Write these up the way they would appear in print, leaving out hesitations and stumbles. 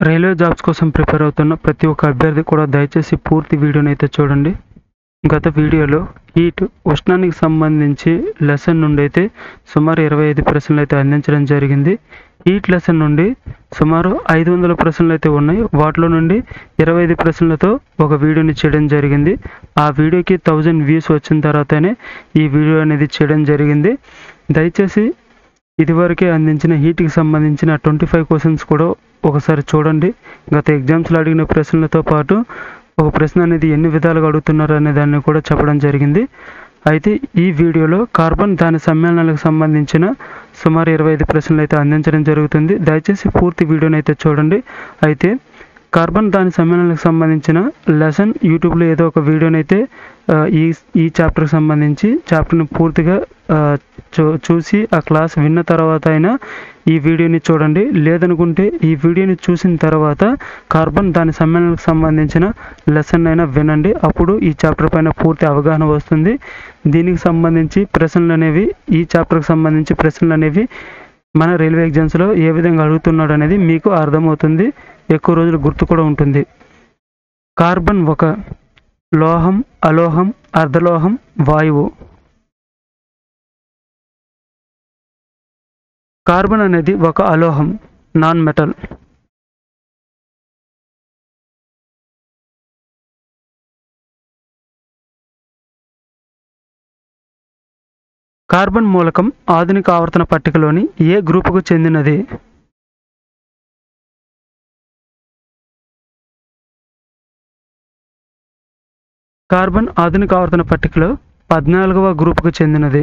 Railway jobs కోసం prepare అవుతున్న ప్రతి ఒక్క అభ్యర్థి కూడా దయచేసి పూర్తి వీడియోని అయితే చూడండి. గత వీడియోలో హీట్ ఉష్ణానికి సంబంధించి లెసన్ నుండి అయితే సుమారు 25 ప్రశ్నలు అయితే అందించడం జరిగింది. హీట్ లెసన్ నుండి సుమారు 500 ప్రశ్నలు అయితే ఉన్నాయి. వాటిలో నుండి 25 ప్రశ్నలతో ఒక వీడియోని చేయడం జరిగింది. ఆ వీడియోకి 1000 వ్యూస్ వచ్చిన తర్వాతనే ఈ వీడియో అనేది చేయడం జరిగింది. దయచేసి ఇదివరకే అందించిన హీట్కి సంబంధించిన 25 క్వశ్చన్స్ కూడా ఒకసారి చూడండి. గత ఎగ్జామ్స్లో అడిగిన ప్రశ్నలతో పాటు ఒక ప్రశ్న అనేది ఎన్ని విధాలుగా అడుగుతున్నారు అనే దాన్ని కూడా చెప్పడం జరిగింది. అయితే ఈ వీడియోలో కార్బన్ దాని సమ్మేళనాలకు సంబంధించిన సుమారు 25 ప్రశ్నలు అయితే అందించడం జరుగుతుంది. దయచేసి పూర్తి వీడియోని అయితే చూడండి. అయితే కార్బన్ దాని సమ్మేళనాలకు సంబంధించిన లెసన్ యూట్యూబ్లో ఏదో ఒక వీడియోని అయితే ఈ చాప్టర్కి సంబంధించి చాప్టర్ని పూర్తిగా చూసి ఆ క్లాస్ విన్న తర్వాత అయినా ఈ వీడియోని చూడండి. లేదనుకుంటే ఈ వీడియోని చూసిన తర్వాత కార్బన్ దాని సమ్మేళనాలకు సంబంధించిన లెసన్ అయినా వినండి. అప్పుడు ఈ చాప్టర్ పైన పూర్తి అవగాహన వస్తుంది. దీనికి సంబంధించి ప్రశ్నలు అనేవి ఈ చాప్టర్కి సంబంధించి ప్రశ్నలు అనేవి మన రైల్వే ఎగ్జామ్స్లో ఏ విధంగా అడుగుతున్నాడు అనేది మీకు అర్థమవుతుంది. ఎక్కువ రోజులు గుర్తు కూడా ఉంటుంది. కార్బన్ ఒక లోహం, అలోహం, అర్ధలోహం, వాయువు. కార్బన్ అనేది ఒక అలోహం, నాన్ మెటల్. కార్బన్ మూలకం ఆధునిక ఆవర్తన పట్టికలోని ఏ గ్రూపుకు చెందినది? కార్బన్ ఆధునిక ఆవర్తన పట్టికలో 14వ గ్రూపుకు చెందినది.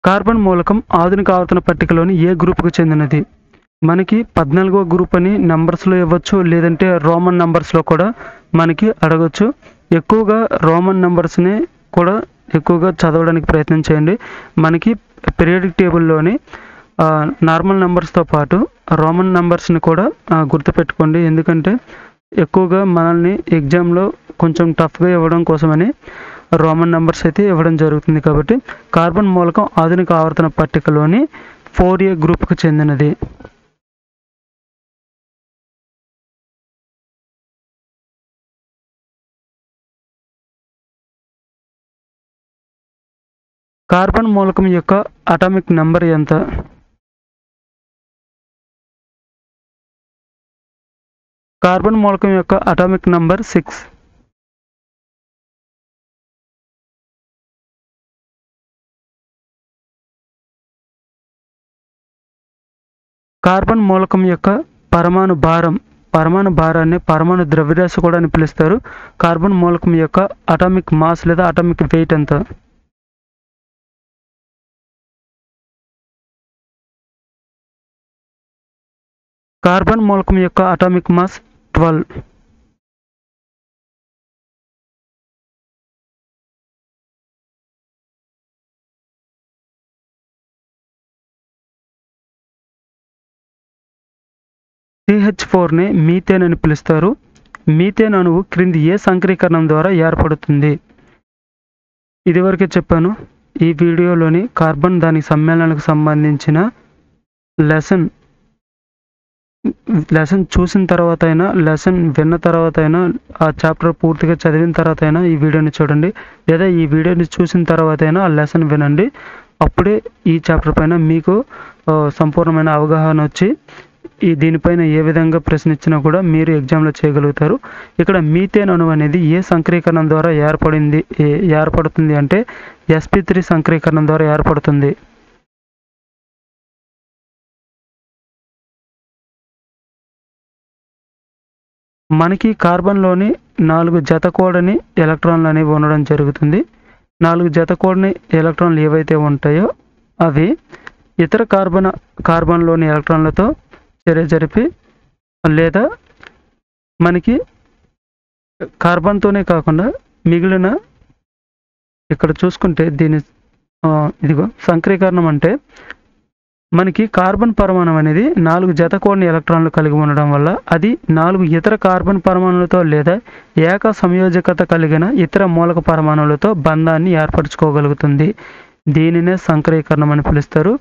కార్బన్ మూలకం ఆధునిక ఆవర్తన పట్టికలోని ఏ గ్రూపుకు చెందినది? మనకి 14వ గ్రూప్ అని నెంబర్స్లో ఇవ్వచ్చు, లేదంటే రోమన్ నెంబర్స్లో కూడా మనకి అడగచ్చు. ఎక్కువగా రోమన్ నెంబర్స్ని కూడా ఎక్కువగా చదవడానికి ప్రయత్నం చేయండి. మనకి పీరియాడిక్ టేబుల్లోని నార్మల్ నెంబర్స్తో పాటు రోమన్ నెంబర్స్ని కూడా గుర్తుపెట్టుకోండి. ఎందుకంటే ఎక్కువగా మనల్ని ఎగ్జామ్లో కొంచెం టఫ్గా ఇవ్వడం కోసమని రోమన్ నెంబర్స్ అయితే ఇవ్వడం జరుగుతుంది. కాబట్టి కార్బన్ మూలకం ఆధునిక ఆవర్తన పట్టికలోని 4A గ్రూప్కు చెందినది. కార్బన్ మూలకం యొక్క అటామిక్ నెంబర్ ఎంత? కార్బన్ మూలకం యొక్క అటామిక్ నెంబర్ 6. కార్బన్ మూలకం యొక్క పరమాణు భారాన్ని పరమాణు ద్రవ్యరాశి కూడా అని పిలుస్తారు. కార్బన్ మూలకం యొక్క అటామిక్ మాస్ లేదా అటామిక్ వెయిట్ ఎంత? కార్బన్ మూలకం యొక్క అటామిక్ మాస్ 12. CH4ని మీథేన్ అని పిలుస్తారు. మీథేన్ అణువు క్రింది ఏ సంక్రీకరణం ద్వారా ఏర్పడుతుంది? ఇదివరకే చెప్పాను. ఈ వీడియోలోని కార్బన్ దాని సమ్మేళనాలకు సంబంధించిన లెసన్ చూసిన తర్వాత అయినా, లెసన్ విన్న తర్వాత అయినా, ఆ చాప్టర్ పూర్తిగా చదివిన తర్వాత అయినా ఈ వీడియోని చూడండి. లేదా ఈ వీడియోని చూసిన తర్వాత అయినా ఆ లెసన్ వినండి. అప్పుడే ఈ చాప్టర్ పైన మీకు సంపూర్ణమైన అవగాహన వచ్చి దీనిపైన ఏ విధంగా ప్రశ్న ఇచ్చినా కూడా మీరు ఎగ్జామ్లో చేయగలుగుతారు. ఇక్కడ మీథేన్ అణువు అనేది ఏ సంక్రీకరణం ద్వారా ఏర్పడుతుంది అంటే sp3 సంక్రీకరణం ద్వారా ఏర్పడుతుంది. మనకి కార్బన్లోని 4 జతకూడని ఎలక్ట్రాన్లు అనేవి ఉండడం జరుగుతుంది. 4 జతకూడని ఎలక్ట్రాన్లు ఏవైతే ఉంటాయో అవి ఇతర కార్బన్లోని ఎలక్ట్రాన్లతో చర్య జరిపి, లేదా మనకి కార్బన్తోనే కాకుండా మిగిలిన ఇక్కడ చూసుకుంటే ఇదిగో సంక్రీకరణం అంటే మనకి కార్బన్ పరమాణువు అనేది 4 జత కూడిన ఎలక్ట్రాన్లు కలిగి ఉండడం వల్ల అది 4 ఇతర కార్బన్ పరమాణువులతో లేదా ఏక సంయోజకత కలిగిన ఇతర మూలక పరమాణువులతో బంధాన్ని ఏర్పరచుకోగలుగుతుంది. దీనినే సంకరీకరణం అని పిలుస్తారు.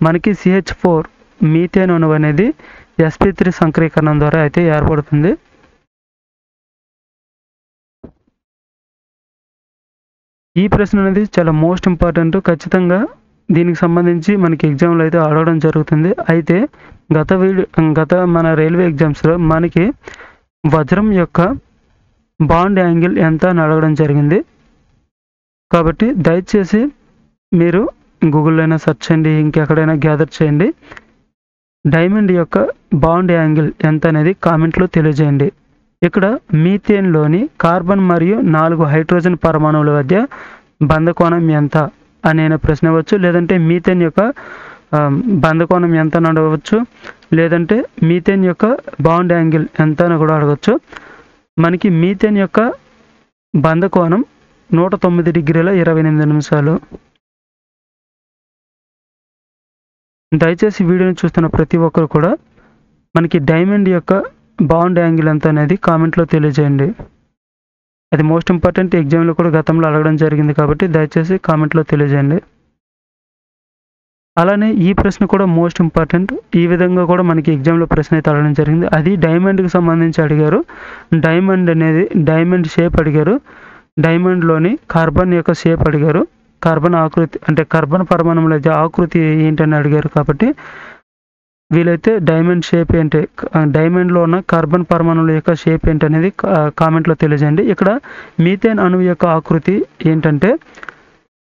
మనకి CH4 మీథేన్ అణువు అనేది sp3 సంకరీకరణం ద్వారా అయితే ఏర్పడుతుంది. ఈ ప్రశ్న అనేది చాలా మోస్ట్ ఇంపార్టెంట్. ఖచ్చితంగా దీనికి సంబంధించి మనకి ఎగ్జామ్లో అయితే అడగడం జరుగుతుంది. అయితే గత మన రైల్వే ఎగ్జామ్స్లో మనకి వజ్రం యొక్క బాండ్ యాంగిల్ ఎంత అని అడగడం జరిగింది. కాబట్టి దయచేసి మీరు గూగుల్లో అయినా సెర్చ్ చేయండి, ఇంకెక్కడైనా గ్యాదర్ చేయండి. డైమండ్ యొక్క బాండ్ యాంగిల్ ఎంత అనేది కామెంట్లో తెలియజేయండి. ఇక్కడ మీథేన్లోని కార్బన్ మరియు 4 హైడ్రోజన్ పరమాణువుల మధ్య బంధకోణం ఎంత అనే ప్రశ్న అవ్వచ్చు, లేదంటే మీథేన్ యొక్క బంధకోణం ఎంత అని అడగవచ్చు, లేదంటే మీథేన్ యొక్క బాండ్ యాంగిల్ ఎంత అని కూడా అడగవచ్చు. మనకి మీథేన్ యొక్క బంధకోణం 109 డిగ్రీల 28 నిమిషాలు. దయచేసి వీడియోని చూస్తున్న ప్రతి ఒక్కరు కూడా మనకి డైమండ్ యొక్క బాండ్ యాంగిల్ ఎంత అనేది కామెంట్లో తెలియజేయండి. అది మోస్ట్ ఇంపార్టెంట్. ఎగ్జామ్లో కూడా గతంలో అడగడం జరిగింది కాబట్టి దయచేసి కామెంట్లో తెలియజేయండి. అలానే ఈ ప్రశ్న కూడా మోస్ట్ ఇంపార్టెంట్. ఈ విధంగా కూడా మనకి ఎగ్జామ్లో ప్రశ్న అయితే అడగడం జరిగింది. అది డైమండ్కి సంబంధించి అడిగారు. డైమండ్ షేప్ అడిగారు. డైమండ్లోని కార్బన్ యొక్క షేప్ అడిగారు. కార్బన్ ఆకృతి అంటే కార్బన్ పరమాణువుల ఆకృతి ఏంటని అడిగారు. కాబట్టి వీలైతే డైమండ్ షేప్ ఏంటి, డైమండ్లో ఉన్న కార్బన్ పరమాణువుల యొక్క షేప్ ఏంటనేది కామెంట్లో తెలియజేయండి. ఇక్కడ మీథేన్ అణువు యొక్క ఆకృతి ఏంటంటే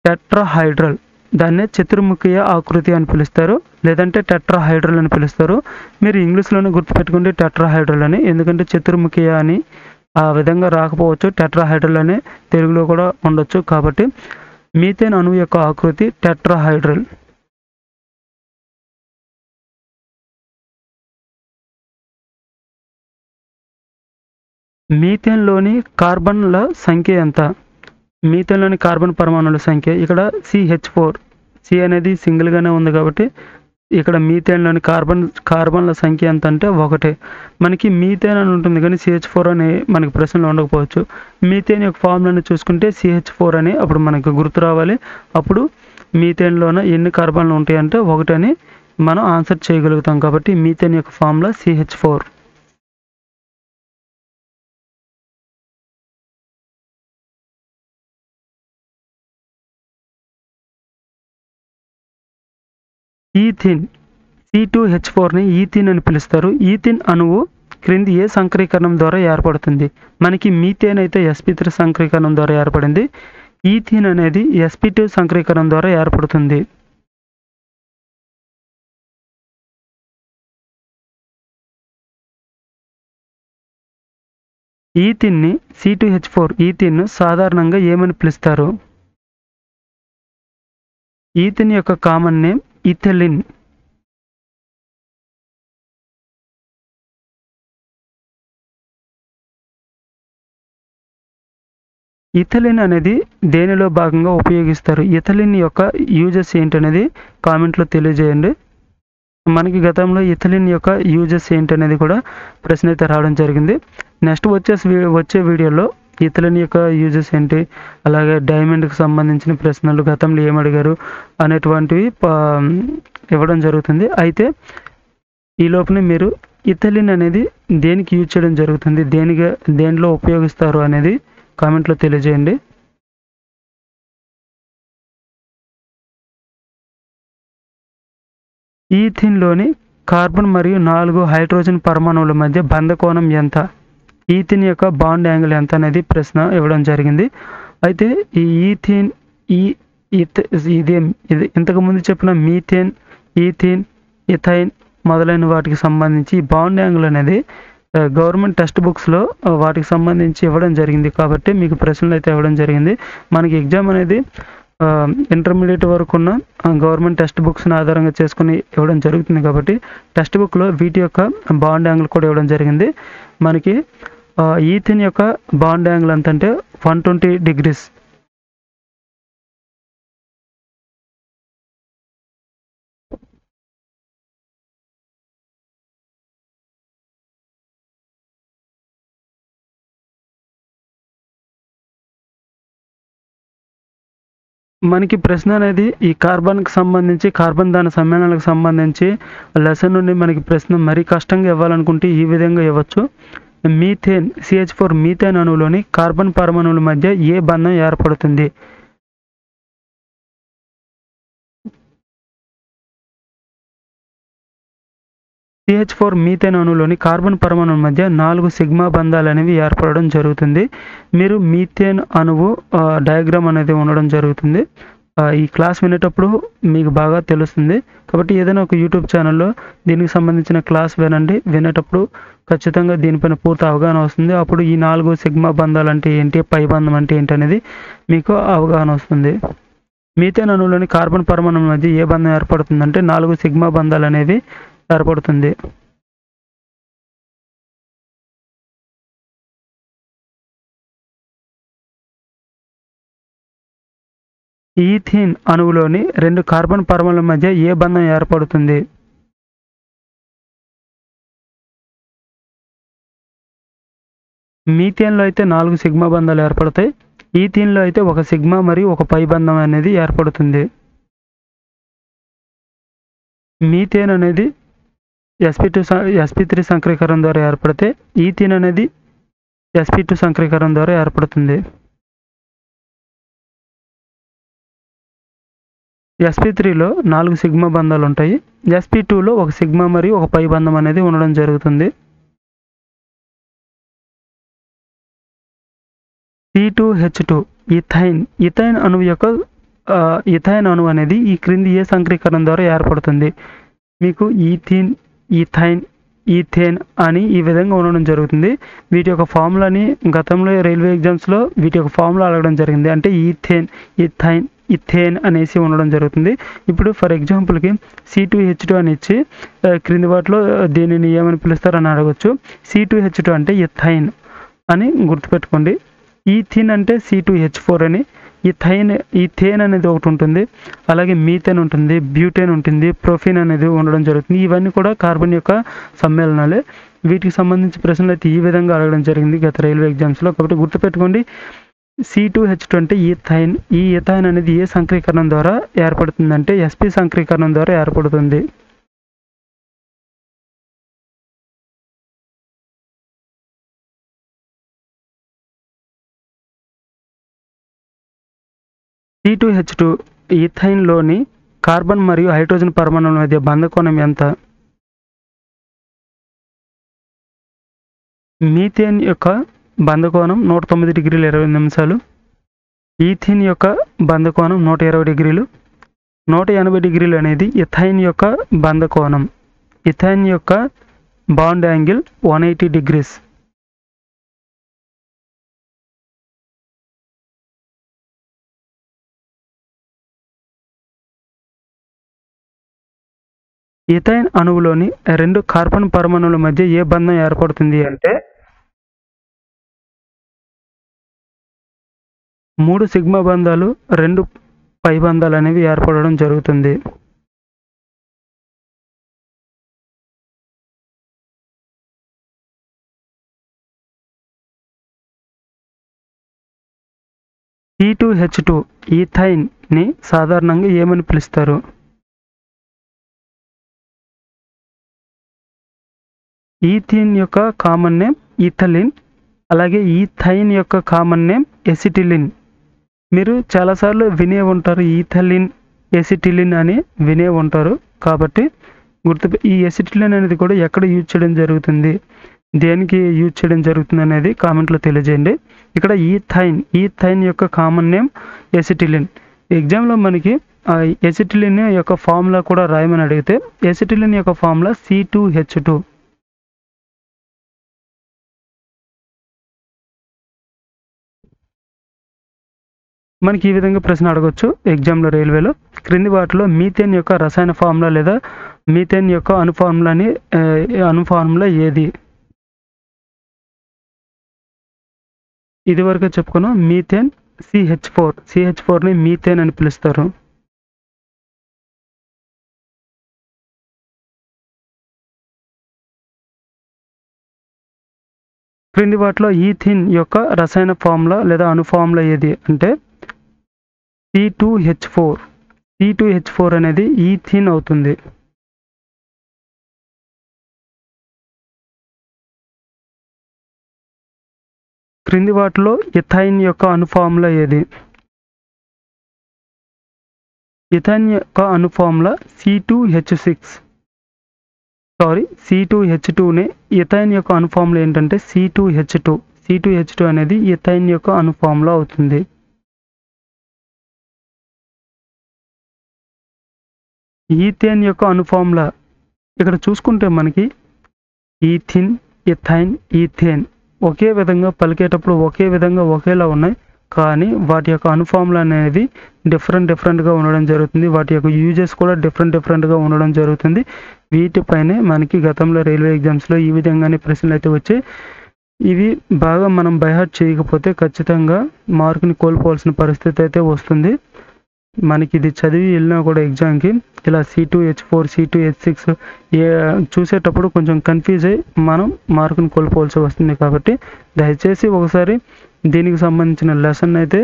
టెట్రాహైడ్రల్. దాన్నే చతుర్ముఖీయ ఆకృతి అని పిలుస్తారు, లేదంటే టెట్రాహైడ్రల్ అని పిలుస్తారు. మీరు ఇంగ్లీష్లోనే గుర్తుపెట్టుకుంటే టెట్రాహైడ్రల్ అని, ఎందుకంటే చతుర్ముఖీయ అని ఆ విధంగా రాకపోవచ్చు. టెట్రాహైడ్రల్ అనే తెలుగులో కూడా ఉండొచ్చు. కాబట్టి మీథేన్ అణువు యొక్క ఆకృతి టెట్రాహైడ్రల్. మీథేన్లోని కార్బన్ల సంఖ్య ఎంత? మీథేన్లోని కార్బన్ పరమాణువుల సంఖ్య ఇక్కడ CH4. సి అనేది సింగిల్గానే ఉంది కాబట్టి ఇక్కడ మీథేన్లోని కార్బన్ల సంఖ్య ఎంత అంటే 1. మనకి మీథేన్ అని ఉంటుంది కానీ CH4 అని మనకి ప్రశ్నలో ఉండకపోవచ్చు. మీథేన్ యొక్క ఫార్ములాని చూసుకుంటే CH4 అని అప్పుడు మనకు గుర్తు రావాలి. అప్పుడు మీథేన్లోన ఎన్ని కార్బన్లు ఉంటాయంటే 1 అని మనం ఆన్సర్ చేయగలుగుతాం. కాబట్టి మీథేన్ యొక్క ఫార్ములా CH4. ఈథిన్ C2H4ని ఈథిన్ అని పిలుస్తారు. ఈథిన్ అణువు క్రింది ఏ సంకరీకరణం ద్వారా ఏర్పడుతుంది? మనకి మీథేన్ అయితే sp3 సంకరీకరణం ద్వారా ఏర్పడింది. ఈథిన్ అనేది sp2 సంకరీకరణం ద్వారా ఏర్పడుతుంది. ఈథిన్ని C2H4 ఈథిన్ సాధారణంగా ఏమని పిలుస్తారు? ఈథిన్ యొక్క కామన్ నేమ్ ఇథిలిన్. ఇథిలిన్ అనేది దేనిలో భాగంగా ఉపయోగిస్తారు? ఇథిలిన్ యొక్క యూజెస్ ఏంటనేది కామెంట్లో తెలియజేయండి. మనకి గతంలో ఇథిలిన్ యొక్క యూజెస్ ఏంటనేది కూడా ప్రశ్న అయితే రావడం జరిగింది. నెక్స్ట్ వచ్చే వీడియోలో ఇథిలిన్ యొక్క యూజెస్ ఏంటి, అలాగే డైమండ్కి సంబంధించిన ప్రశ్నలు గతంలో ఏమడిగారు అనేటువంటివి ఇవ్వడం జరుగుతుంది. అయితే ఈ లోపల మీరు ఇథిలిన్ అనేది దేనికి యూజ్ చేయడం జరుగుతుంది, దేనిలో ఉపయోగిస్తారు అనేది కామెంట్లో తెలియజేయండి. ఈథిన్లోని కార్బన్ మరియు 4 హైడ్రోజన్ పరమాణువుల మధ్య బంధకోణం ఎంత? ఈథిన్ యొక్క బాండ్ యాంగిల్ ఎంత అనేది ప్రశ్న ఇవ్వడం జరిగింది. అయితే ఈ ఈథిన్ ఇది ఇంతకుముందు చెప్పిన మీథేన్, ఈథిన్, ఇథైన్ మొదలైన వాటికి సంబంధించి బాండ్ యాంగిల్ అనేది గవర్నమెంట్ టెక్స్ట్ బుక్స్లో వాటికి సంబంధించి ఇవ్వడం జరిగింది. కాబట్టి మీకు ప్రశ్నలు అయితే ఇవ్వడం జరిగింది. మనకి ఎగ్జామ్ అనేది ఇంటర్మీడియట్ వరకు ఉన్న గవర్నమెంట్ టెక్స్ట్ బుక్స్ని ఆధారంగా చేసుకుని ఇవ్వడం జరుగుతుంది. కాబట్టి టెక్స్ట్ బుక్లో వీటి యొక్క బాండ్ యాంగిల్ కూడా ఇవ్వడం జరిగింది. మనకి ఈథిన్ యొక్క బాండ్ యాంగిల్ ఎంత అంటే 120 degrees. మనకి ప్రశ్న అనేది ఈ కార్బన్‌కి సంబంధించి, కార్బన్ దాని సమ్మేళనాలకు సంబంధించి లెసన్ నుండి మనకి ప్రశ్న మరీ కష్టంగా ఇవ్వాలనుకుంటే ఈ విధంగా ఇవ్వచ్చు. మీథేన్ CH4 మీథేన్ అణువులోని కార్బన్ పరమాణువుల మధ్య ఏ బంధం ఏర్పడుతుంది? CH4 మీథేన్ అణువులోని కార్బన్ పరమాణువుల మధ్య 4 సిగ్మా బంధాలనేవి ఏర్పడడం జరుగుతుంది. మీరు మీథేన్ అణువు డయాగ్రామ్ అనేది ఉండడం జరుగుతుంది. ఈ క్లాస్ వినేటప్పుడు మీకు బాగా తెలుస్తుంది. కాబట్టి ఏదైనా ఒక యూట్యూబ్ ఛానల్‌లో దీనికి సంబంధించిన క్లాస్ వినండి. వినేటప్పుడు ఖచ్చితంగా దీనిపైన పూర్తి అవగాహన వస్తుంది. అప్పుడు ఈ 4 సిగ్మా బంధాలు అంటే ఏంటి? పై బంధం అంటే ఏంటనేది మీకు అవగాహన వస్తుంది. మీథేన్ అణువులోని కార్బన్ పరమాణువుల మధ్య ఏ బంధం ఏర్పడుతుందంటే 4 సిగ్మా బంధాలనేవి ఏర్పడుతుంది. ఈథీన్ అణువులోని 2 కార్బన్ పరమాణువుల మధ్య ఏ బంధం ఏర్పడుతుంది? మీథేన్‌లో అయితే 4 సిగ్మా బంధాలు ఏర్పడతాయి. ఈథీన్‌లో అయితే 1 సిగ్మా మరియు 1 పై బంధం అనేది ఏర్పడుతుంది. మీథేన్ అనేది sp3 సంక్రీకరణ ద్వారా ఏర్పడితే, ఈథీన్ అనేది sp2 సంక్రీకరణ ద్వారా ఏర్పడుతుంది. sp3లో 4 సిగ్మా బంధాలు ఉంటాయి. sp2లో 1 సిగ్మా మరియు 1 పై బంధం అనేది ఉండడం జరుగుతుంది. C2H2 ఇథైన్ అణువు యొక్క ఇథైన్ అణువు అనేది ఈ క్రింది ఏ సంక్రీకరణ ద్వారా ఏర్పడుతుంది? మీకు ఈథైన్, ఈథేన్ అని ఈ విధంగా ఉండడం జరుగుతుంది. వీటి యొక్క ఫార్ములాని గతంలో రైల్వే ఎగ్జామ్స్‌లో వీటి యొక్క ఫార్ములా అడగడం జరిగింది. అంటే ఈథైన్, ఇథేన్ అనేసి ఉండడం జరుగుతుంది. ఇప్పుడు ఫర్ ఎగ్జాంపుల్‌కి C2H2 అని ఇచ్చి క్రింది వాటిలో దీనిని ఏమని పిలుస్తారని అడగొచ్చు. C2H2 అంటే ఇథైన్ అని గుర్తుపెట్టుకోండి. ఈథీన్ అంటే C2H4 అని. ఈథేన్ అనేది ఒకటి ఉంటుంది. అలాగే మీథేన్ ఉంటుంది, బ్యూటేన్ ఉంటుంది, ప్రొఫీన్ అనేది ఉండడం జరుగుతుంది. ఇవన్నీ కూడా కార్బన్ యొక్క సమ్మేళనాలే. వీటికి సంబంధించి ప్రశ్నలు అయితే ఈ విధంగా అడగడం జరిగింది గత రైల్వే ఎగ్జామ్స్‌లో. కాబట్టి గుర్తుపెట్టుకోండి. C2H2 అంటే ఈథైన్. ఈ ఈథైన్ అనేది ఏ సంక్రీకరణం ద్వారా ఏర్పడుతుందంటే sp సంక్రీకరణం ద్వారా ఏర్పడుతుంది. C2H2 ఈథైన్‌లోని కార్బన్ మరియు హైడ్రోజన్ పరమాణువుల మధ్య బంధకోణం ఎంత? మీథేన్ యొక్క బంధకోణం 109 డిగ్రీల 20 నిమిషాలు. ఈథీన్ యొక్క బంధకోణం 120 డిగ్రీలు. 180 డిగ్రీలు అనేది ఇథైన్ యొక్క బంధకోణం. ఇథైన్ యొక్క బాండ్ యాంగిల్ 180 డిగ్రీస్. ఇథైన్ అణువులోని 2 కార్బన్ పరమాణువుల మధ్య ఏ బంధం ఏర్పడుతుంది అంటే 3 సిగ్మా బంధాలు, 2 పై బంధాలు అనేవి ఏర్పడడం జరుగుతుంది. C2H2 ఈథైన్ని సాధారణంగా ఏమని పిలుస్తారు? ఈథీన్ యొక్క కామన్ నేమ్ ఈథలిన్. అలాగే ఈథైన్ యొక్క కామన్ నేమ్ ఎసిటిలిన్. మీరు చాలాసార్లు వినే ఉంటారు ఈథలిన్, ఎసిటిలిన్ అని వినే ఉంటారు. కాబట్టి ఈ ఎసిటిలిన్ అనేది కూడా ఎక్కడ యూజ్ చేయడం జరుగుతుంది, దేనికి యూజ్ చేయడం జరుగుతుంది అనేది కామెంట్లో తెలియజేయండి. ఇక్కడ ఈథైన్ యొక్క కామన్ నేమ్ ఎసిటిలిన్. ఎగ్జామ్లో మనకి ఎసిటిలిన్ యొక్క ఫార్ములా కూడా రాయమని అడిగితే ఎసిటిలిన్ యొక్క ఫార్ములా C2H2. మనకి ఈ విధంగా ప్రశ్న అడగొచ్చు ఎగ్జామ్లో రైల్వేలో. క్రింది వాటిలో మీథేన్ యొక్క రసాయన ఫార్ములా లేదా మీథేన్ యొక్క అణుఫార్ములా ఏది? ఇదివరకే చెప్పుకున్నాం మీథేన్ CH4ని మీథేన్ అని పిలుస్తారు. క్రింది వాటిలో ఈథీన్ యొక్క రసాయన ఫార్ములా లేదా అణు ఫార్ములా ఏది అంటే C2H4 అనేది ఈథీన్ అవుతుంది. క్రింది వాటిలో ఇథైన్ యొక్క అణుఫార్ములా ఏది? ఇథైన్ యొక్క అణుఫార్ములా C2H2నే ఇథైన్ యొక్క అణుఫార్ములా ఏంటంటే C2H2 అనేది ఇథైన్ యొక్క అణుఫార్ములా అవుతుంది. ఈథేన్ యొక్క అణుఫార్ములా ఇక్కడ చూసుకుంటే మనకి ఈథిన్, ఇథైన్, ఈథేన్ ఒకే విధంగా పలికేటప్పుడు ఒకే విధంగా ఒకేలా ఉన్నాయి, కానీ వాటి యొక్క అణుఫార్ములా అనేది డిఫరెంట్గా ఉండడం జరుగుతుంది. వాటి యొక్క యూజెస్ కూడా డిఫరెంట్గా ఉండడం జరుగుతుంది. వీటిపైనే మనకి గతంలో రైల్వే ఎగ్జామ్స్లో ఈ విధంగానే ప్రశ్నలు అయితే వచ్చాయి. ఇవి బాగా మనం బైహార్ట్ చేయకపోతే ఖచ్చితంగా మార్కుని కోల్పోవాల్సిన పరిస్థితి అయితే వస్తుంది. మనకి ఇది చదివి వెళ్ళినా కూడా ఎగ్జామ్కి ఇలా C2H4, C2H6 చూసేటప్పుడు కొంచెం కన్ఫ్యూజ్ అయ్యి మనం మార్కుని కోల్పోవాల్సి వస్తుంది. కాబట్టి దయచేసి ఒకసారి దీనికి సంబంధించిన లెసన్ అయితే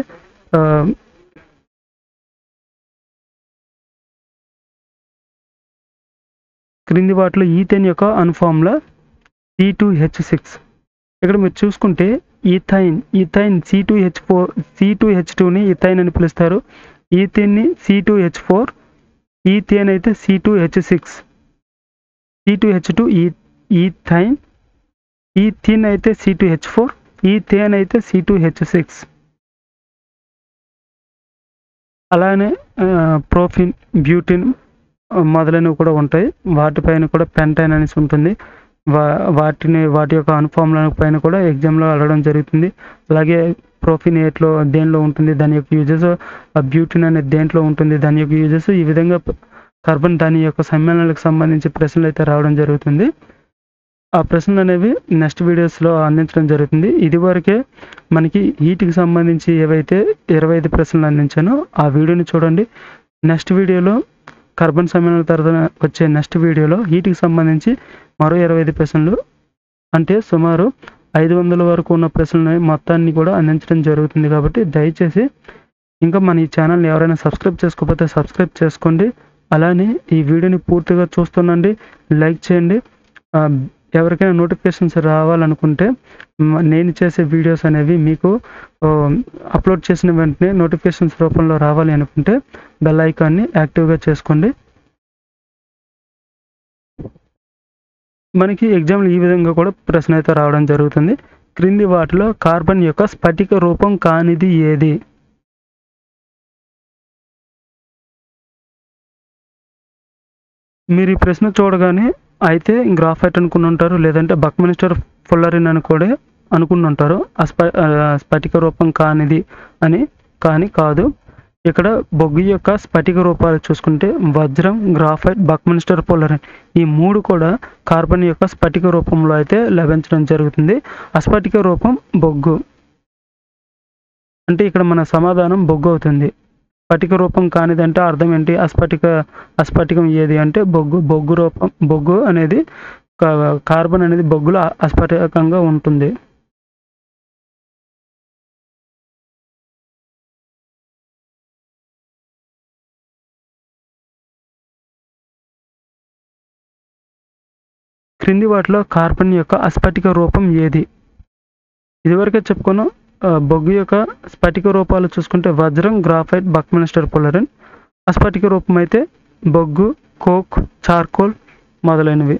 క్రింది వాటిలో ఈథేన్ యొక్క అణుఫార్ములా C2H6. ఇక్కడ మీరు చూసుకుంటే ఈథైన్ C2H2ని ఈథైన్ అని పిలుస్తారు. ఈథేన్ని C2H4, ఈథేన్ అయితే C2H6. C2H2 ఈథైన్, ఈథీన్ అయితే C2H4, ఈథేన్ అయితే C2H6. అలానే ప్రోఫిన్, బ్యూటిన్ మొదలైనవి కూడా ఉంటాయి. వాటిపైన కూడా పెంటైన్ అనేసి ఉంటుంది. వాటి యొక్క అణుఫార్ములా పైన కూడా ఎగ్జామ్లో అడగడం జరుగుతుంది. అలాగే ప్రోఫిన్ దేంట్లో ఉంటుంది, దాని యొక్క యూజెస్, బ్యూటిన్ అనేది దేంట్లో ఉంటుంది, దాని యొక్క యూజెస్, ఈ విధంగా కార్బన్ దాని యొక్క సమ్మేళనాలకు సంబంధించి ప్రశ్నలు అయితే రావడం జరుగుతుంది. ఆ ప్రశ్నలు అనేవి నెక్స్ట్ వీడియోస్లో అందించడం జరుగుతుంది. ఇదివరకే మనకి హీట్కి సంబంధించి ఏవైతే 25 ప్రశ్నలు అందించానో ఆ వీడియోని చూడండి. నెక్స్ట్ వీడియోలో కార్బన్ సమ్మేళనాల తర్వాత వచ్చే నెక్స్ట్ వీడియోలో హీట్కి సంబంధించి మరో 25 ప్రశ్నలు, అంటే సుమారు 500 వరకు ఉన్న ప్రశ్నలు మొత్తాన్ని కూడా అందించడం జరుగుతుంది. కాబట్టి దయచేసి ఇంకా మన ఈ ఛానల్ని ఎవరైనా సబ్స్క్రైబ్ చేసుకోకపోతే సబ్స్క్రైబ్ చేసుకోండి. అలానే ఈ వీడియోని పూర్తిగా చూస్తుండండి, లైక్ చేయండి. ఎవరికైనా నోటిఫికేషన్స్ రావాలనుకుంటే నేను చేసే వీడియోస్ అనేవి మీకు అప్లోడ్ చేసిన వెంటనే నోటిఫికేషన్స్ రూపంలో రావాలి అనుకుంటే బెల్ ఐకాన్ని యాక్టివ్గా చేసుకోండి. మనకి ఎగ్జామ్లో ఈ విధంగా కూడా ప్రశ్న అయితే రావడం జరుగుతుంది. క్రింది వాటిలో కార్బన్ యొక్క స్ఫటిక రూపం కానిది ఏది? మీరు ఈ ప్రశ్న చూడగానే అయితే గ్రాఫైట్ అనుకుని ఉంటారు, లేదంటే బక్మిన్స్టర్ ఫుల్లరిన్ అని కూడా అనుకుని ఉంటారు. స్ఫటిక రూపం కానిది అని, కానీ కాదు. ఇక్కడ బొగ్గు యొక్క స్ఫటిక రూపాలు చూసుకుంటే వజ్రం, గ్రాఫైట్, బక్మిన్స్టర్ ఫుల్లరిన్ ఈ 3 కూడా కార్బన్ యొక్క స్ఫటిక రూపంలో అయితే లభించడం జరుగుతుంది. అస్ఫటిక రూపం బొగ్గు, అంటే ఇక్కడ మన సమాధానం బొగ్గు అవుతుంది. స్ఫటిక రూపం కానిదంటే అర్థం ఏంటి? అస్ఫటికం ఏది అంటే బొగ్గు అనేది కార్బన్ అనేది బొగ్గులో అస్ఫటికంగా ఉంటుంది. క్రింది వాటిలో కార్బన్ యొక్క అస్ఫటిక రూపం ఏది? ఇదివరకే చెప్పుకున్నాం. బొగ్గు యొక్క స్ఫటిక రూపాలు చూసుకుంటే వజ్రం, గ్రాఫైట్, బక్మిన్స్టర్ ఫుల్లరిన్. అస్ఫటిక రూపం అయితే బొగ్గు, కోక్, చార్కోల్ మొదలైనవి.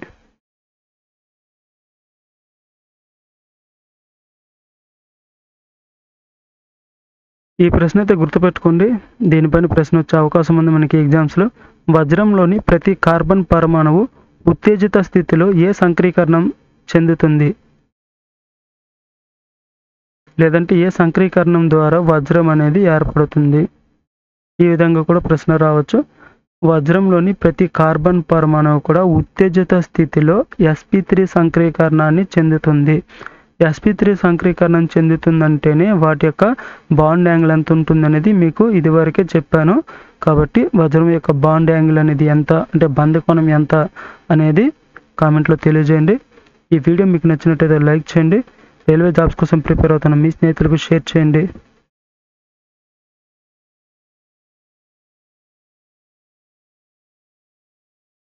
ఈ ప్రశ్న అయితే గుర్తుపెట్టుకోండి, దీనిపైన ప్రశ్న వచ్చే అవకాశం ఉంది మనకి ఎగ్జామ్స్లో. వజ్రంలోని ప్రతి కార్బన్ పరమాణువు ఉత్తేజిత స్థితిలో ఏ సంక్రీకరణం చెందుతుంది, లేదంటే ఏ సంక్రీకరణం ద్వారా వజ్రం అనేది ఏర్పడుతుంది? ఈ విధంగా కూడా ప్రశ్న రావచ్చు. వజ్రంలోని ప్రతి కార్బన్ పరమాణువు కూడా ఉత్తేజిత స్థితిలో sp3 సంక్రీకరణాన్ని చెందుతుంది. sp3 సంక్రీకరణం చెందుతుందంటేనే వాటి యొక్క బాండ్ యాంగిల్ ఎంత ఉంటుంది అనేది మీకు ఇదివరకే చెప్పాను. కాబట్టి వజ్రం యొక్క బాండ్ యాంగిల్ అనేది ఎంత, అంటే బంధకోణం ఎంత అనేది కామెంట్లో తెలియజేయండి. ఈ వీడియో మీకు నచ్చినట్టయితే లైక్ చేయండి. రైల్వే జాబ్స్ కోసం ప్రిపేర్ అవుతున్న మీ స్నేహితులకు షేర్ చేయండి.